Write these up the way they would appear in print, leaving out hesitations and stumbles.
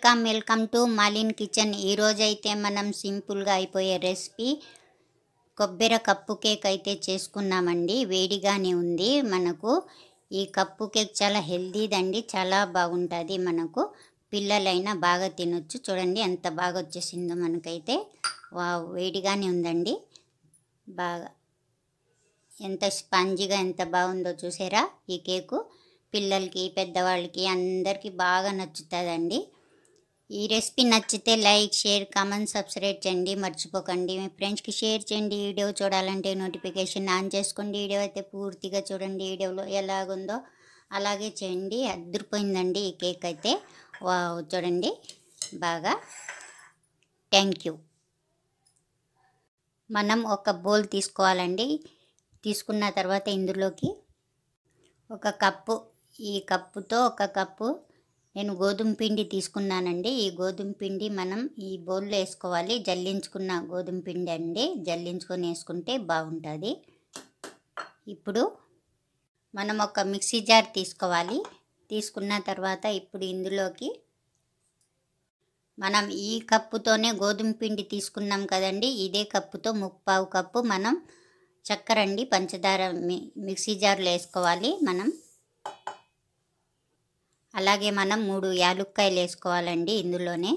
Welcome to మాలిన్ kitchen. ఈరోజైతే మనం సింపుల్గా అయిపోయే రెసిపీ కొబ్బరి కప్పు కేక్ అయితే చేసుకున్నామండి. వేడిగానే ఉంది. మనకు ఈ కప్పు కేక్ చాలా హెల్దీదండి, చాలా బాగుంటుంది. మనకు పిల్లలైనా బాగా తినొచ్చు. చూడండి ఎంత బాగా వచ్చేసిందో మనకైతే. వేడిగానే ఉందండి. బాగా ఎంత స్పాంజీగా ఎంత బాగుందో చూసారా. ఈ కేకు పిల్లలకి పెద్దవాళ్ళకి అందరికీ బాగా నచ్చుతుందండి. ఈ రెసిపీ నచ్చితే లైక్, షేర్, కామెంట్, సబ్స్క్రైబ్ చేయండి మర్చిపోకండి. మీ ఫ్రెండ్స్కి షేర్ చేయండి. వీడియో చూడాలంటే నోటిఫికేషన్ ఆన్ చేసుకోండి. వీడియో అయితే పూర్తిగా చూడండి. వీడియోలో ఎలాగుందో అలాగే చేయండి. అదిరిపోయిందండి ఈ కేక్ అయితే. వావ్, చూడండి బాగా. Thank you. మనం ఒక బౌల్ తీసుకోవాలండి. తీసుకున్న తర్వాత ఇందులోకి ఒక కప్పు, ఈ కప్పుతో ఒక కప్పు నేను గోధుమ పిండి తీసుకున్నానండి. ఈ గోధుమ పిండి మనం ఈ బౌల్లో వేసుకోవాలి. జల్లించుకున్న గోధుమ పిండి అండి, జల్లించుకొని వేసుకుంటే బాగుంటుంది. ఇప్పుడు మనం ఒక మిక్సీ జార్ తీసుకోవాలి. తీసుకున్న తర్వాత ఇప్పుడు ఇందులోకి మనం ఈ కప్పుతోనే గోధుమ పిండి తీసుకున్నాం కదండి, ఇదే కప్పుతో 1/4 కప్పు మనం చక్కెర అండి, పంచదార మిక్సీ జార్లో వేసుకోవాలి మనం. అలాగే మనం 3 యాలుక్కాయలు వేసుకోవాలండి. ఇందులోనే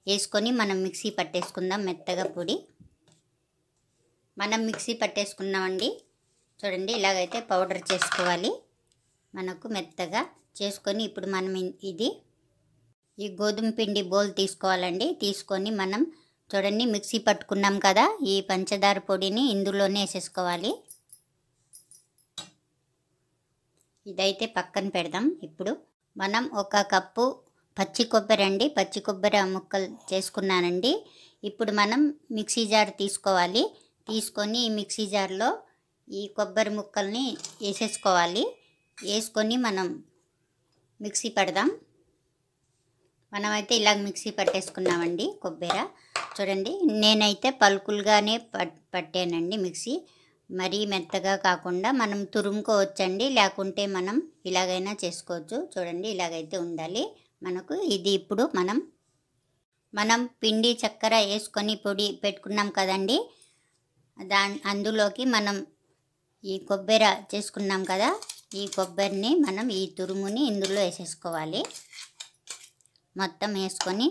వేసుకొని మనం మిక్సీ పట్టేసుకుందాం మెత్తగా పొడి. మనం మిక్సీ పట్టేసుకున్నామండి. చూడండి ఇలాగైతే పౌడర్ చేసుకోవాలి మనకు మెత్తగా చేసుకొని. ఇప్పుడు మనం ఈ గోధుమ పిండి బౌల్ తీసుకోవాలండి. తీసుకొని మనం చూడండి మిక్సీ పట్టుకున్నాం కదా, ఈ పంచదార పొడిని ఇందులోనే వేసేసుకోవాలి. ఇదైతే పక్కన పెడదాం. ఇప్పుడు మనం ఒక కప్పు పచ్చి కొబ్బరి అండి, పచ్చి కొబ్బరి ముక్కలు చేసుకున్నానండి. ఇప్పుడు మనం మిక్సీ జార్ తీసుకోవాలి. తీసుకొని ఈ మిక్సీ జార్లో ఈ కొబ్బరి ముక్కల్ని వేసేసుకోవాలి. వేసుకొని మనం మిక్సీ పడదాం. మనమైతే ఇలా మిక్సీ పట్టేసుకున్నామండి కొబ్బరి. చూడండి నేనైతే పలుకులుగానే పట్టానండి మిక్సీ. మరీ మెత్తగా కాకుండా మనం తురుముకోవచ్చండి, లేకుంటే మనం ఇలాగైనా చేసుకోవచ్చు. చూడండి ఇలాగైతే ఉండాలి మనకు. ఇది ఇప్పుడు మనం పిండి చక్కెర వేసుకొని పొడి పెట్టుకున్నాం కదండి, అందులోకి మనం ఈ కొబ్బరి చేసుకున్నాం కదా, ఈ కొబ్బరిని మనం ఈ తురుముని ఇందులో వేసేసుకోవాలి. మొత్తం వేసుకొని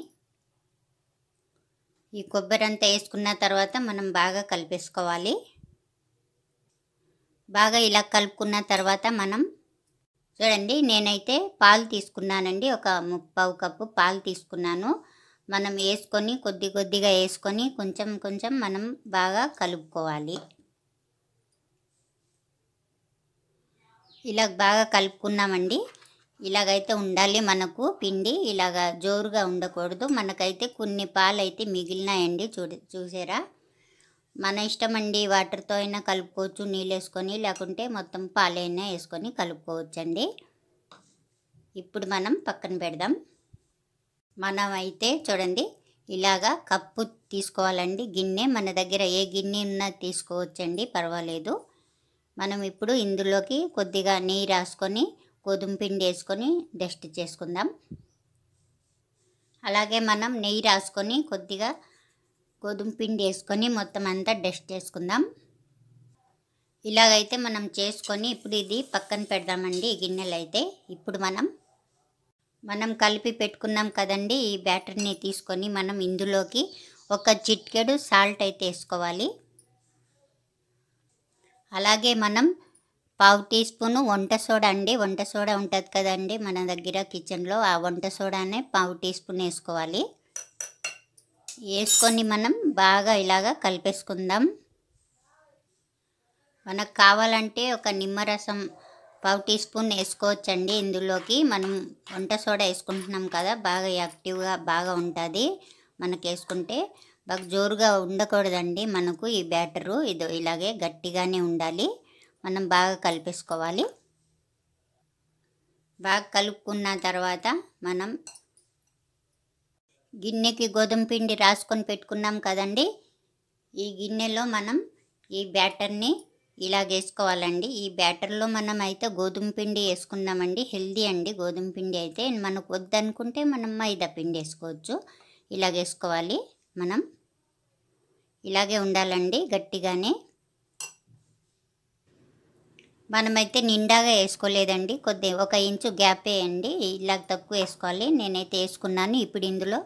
ఈ కొబ్బరి అంతా వేసుకున్న తర్వాత మనం బాగా కలిపేసుకోవాలి. బాగా ఇలా కలుపుకున్న తర్వాత మనం చూడండి నేనైతే పాలు తీసుకున్నానండి. ఒక 1/4 కప్పు పాలు తీసుకున్నాను. మనం వేసుకొని కొద్దిగా వేసుకొని కొంచెం మనం బాగా కలుపుకోవాలి. ఇలా బాగా కలుపుకున్నామండి. ఇలాగైతే ఉండాలి మనకు పిండి. ఇలాగా జోరుగా ఉండకూడదు. మనకైతే కొన్ని పాలు అయితే మిగిలినాయండి. చూసారా. మన ఇష్టం అండి, వాటర్తో అయినా కలుపుకోవచ్చు, నీళ్ళు వేసుకొని, లేకుంటే మొత్తం పాలైనా వేసుకొని కలుపుకోవచ్చండి. ఇప్పుడు మనం పక్కన పెడదాం. మనం అయితే చూడండి ఇలాగా కప్పు తీసుకోవాలండి. గిన్నె మన దగ్గర ఏ గిన్నె ఉన్నా తీసుకోవచ్చండి, పర్వాలేదు. మనం ఇప్పుడు ఇందులోకి కొద్దిగా నెయ్యి రాసుకొని గోధుమ పిండి వేసుకొని డస్ట్ చేసుకుందాం. అలాగే మనం నెయ్యి రాసుకొని కొద్దిగా గోధుమ పిండి వేసుకొని మొత్తం అంతా డస్ట్ చేసుకుందాం. ఇలాగైతే మనం చేసుకొని ఇప్పుడు ఇది పక్కన పెడదామండి ఈ గిన్నెలు అయితే. ఇప్పుడు మనం కలిపి పెట్టుకున్నాం కదండి, ఈ బ్యాటర్ని తీసుకొని మనం ఇందులోకి ఒక చిటికెడు సాల్ట్ అయితే వేసుకోవాలి. అలాగే మనం 1/2 టీ స్పూను వంట సోడా అండి, వంట సోడా ఉంటుంది కదండి మన దగ్గర కిచెన్లో, ఆ వంట సోడానే 1/2 టీ స్పూన్ వేసుకోవాలి. వేసుకొని మనం బాగా ఇలాగా కలిపేసుకుందాం. మనకు కావాలంటే ఒక నిమ్మరసం 1/2 టీ స్పూన్ వేసుకోవచ్చండి. ఇందులోకి మనం వంట సోడా వేసుకుంటున్నాం కదా, బాగా యాక్టివ్గా బాగా ఉంటుంది మనకు వేసుకుంటే. బాగా జోరుగా ఉండకూడదండి మనకు ఈ బ్యాటరు, ఇది ఇలాగే గట్టిగానే ఉండాలి. మనం బాగా కలిపేసుకోవాలి. బాగా కలుపుకున్న తర్వాత మనం గిన్నెకి గోధుమ పిండి రాసుకొని పెట్టుకున్నాం కదండి, ఈ గిన్నెలో మనం ఈ బ్యాటర్ని ఇలా వేసుకోవాలండి. ఈ బ్యాటర్లో మనం అయితే గోధుమ పిండి వేసుకున్నామండి, హెల్దీ అండి గోధుమ పిండి అయితే. మనకు వద్దనుకుంటే మనం మైదా పిండి వేసుకోవచ్చు. ఇలా వేసుకోవాలి. మనం ఇలాగే ఉండాలండి, గట్టిగానే. మనమైతే నిండాగా వేసుకోలేదండి, కొద్ది 1 ఇంచు గ్యాప్ వేయండి. ఇలా తక్కువ వేసుకోవాలి. నేనైతే వేసుకున్నాను. ఇప్పుడు ఇందులో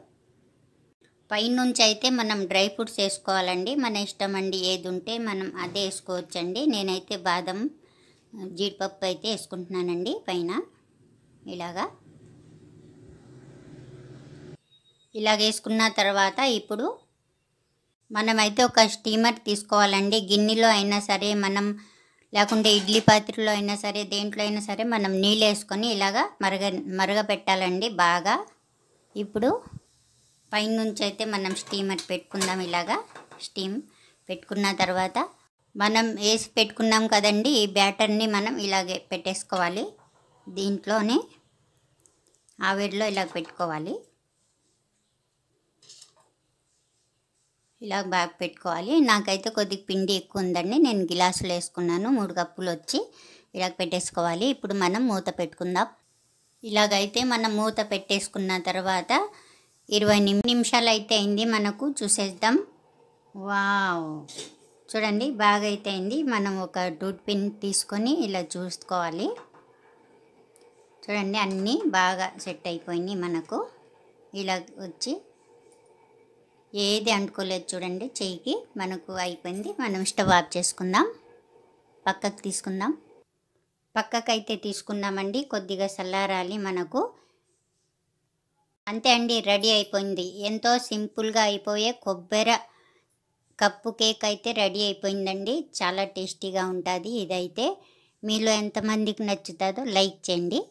పైనుంచి అయితే మనం డ్రై ఫ్రూట్స్ వేసుకోవాలండి. మన ఇష్టం అండి, ఏది ఉంటే మనం అదే వేసుకోవచ్చండి. నేనైతే బాదం, జీడిపప్పు అయితే వేసుకుంటున్నానండి పైన. ఇలాగ వేసుకున్న తర్వాత ఇప్పుడు మనమైతే ఒక స్టీమర్ తీసుకోవాలండి. గిన్నెలో అయినా సరే మనం, లేకుంటే ఇడ్లీ పాత్రలో అయినా సరే, దేంట్లో అయినా సరే మనం నీళ్ళు వేసుకొని ఇలాగా మరగపెట్టాలండి బాగా. ఇప్పుడు పైనుంచి అయితే మనం స్టీమర్ పెట్టుకుందాం. ఇలాగా స్టీమ్ పెట్టుకున్న తర్వాత మనం వేసి పెట్టుకున్నాం కదండి, ఈ బ్యాటర్ని మనం ఇలాగే పెట్టేసుకోవాలి. దీంట్లోనే ఆవిరిలో ఇలా పెట్టుకోవాలి. ఇలా బాగా పెట్టుకోవాలి. నాకైతే కొద్దిగా పిండి ఎక్కువ ఉందండి, నేను గ్లాసులు వేసుకున్నాను. 3 కప్పులు వచ్చి ఇలా పెట్టేసుకోవాలి. ఇప్పుడు మనం మూత పెట్టుకుందాం. ఇలాగైతే మనం మూత పెట్టేసుకున్న తర్వాత 20 నిమిషాలు అయితే అయింది మనకు. చూసేద్దాం. వావ్, చూడండి బాగా అయితే అయింది. మనం ఒక డూట్ పిన్ తీసుకొని ఇలా చూసుకోవాలి. చూడండి అన్నీ బాగా సెట్ అయిపోయినాయి మనకు. ఇలా వచ్చి ఏది అంటుకోలేదు చూడండి చెయ్యికి. మనకు అయిపోయింది. మనం స్టవ్ ఆఫ్ చేసుకుందాం. పక్కకు తీసుకుందాం. పక్కకైతే తీసుకున్నామండి, కొద్దిగా చల్లారాలి మనకు. అంతే అండి, రెడీ అయిపోయింది. ఎంతో సింపుల్గా అయిపోయే కొబ్బరి కప్పు కేక్ అయితే రెడీ అయిపోయిందండి. చాలా టేస్టీగా ఉంటుంది ఇదైతే. మీలో ఎంతమందికి నచ్చుతుందో లైక్ చేయండి.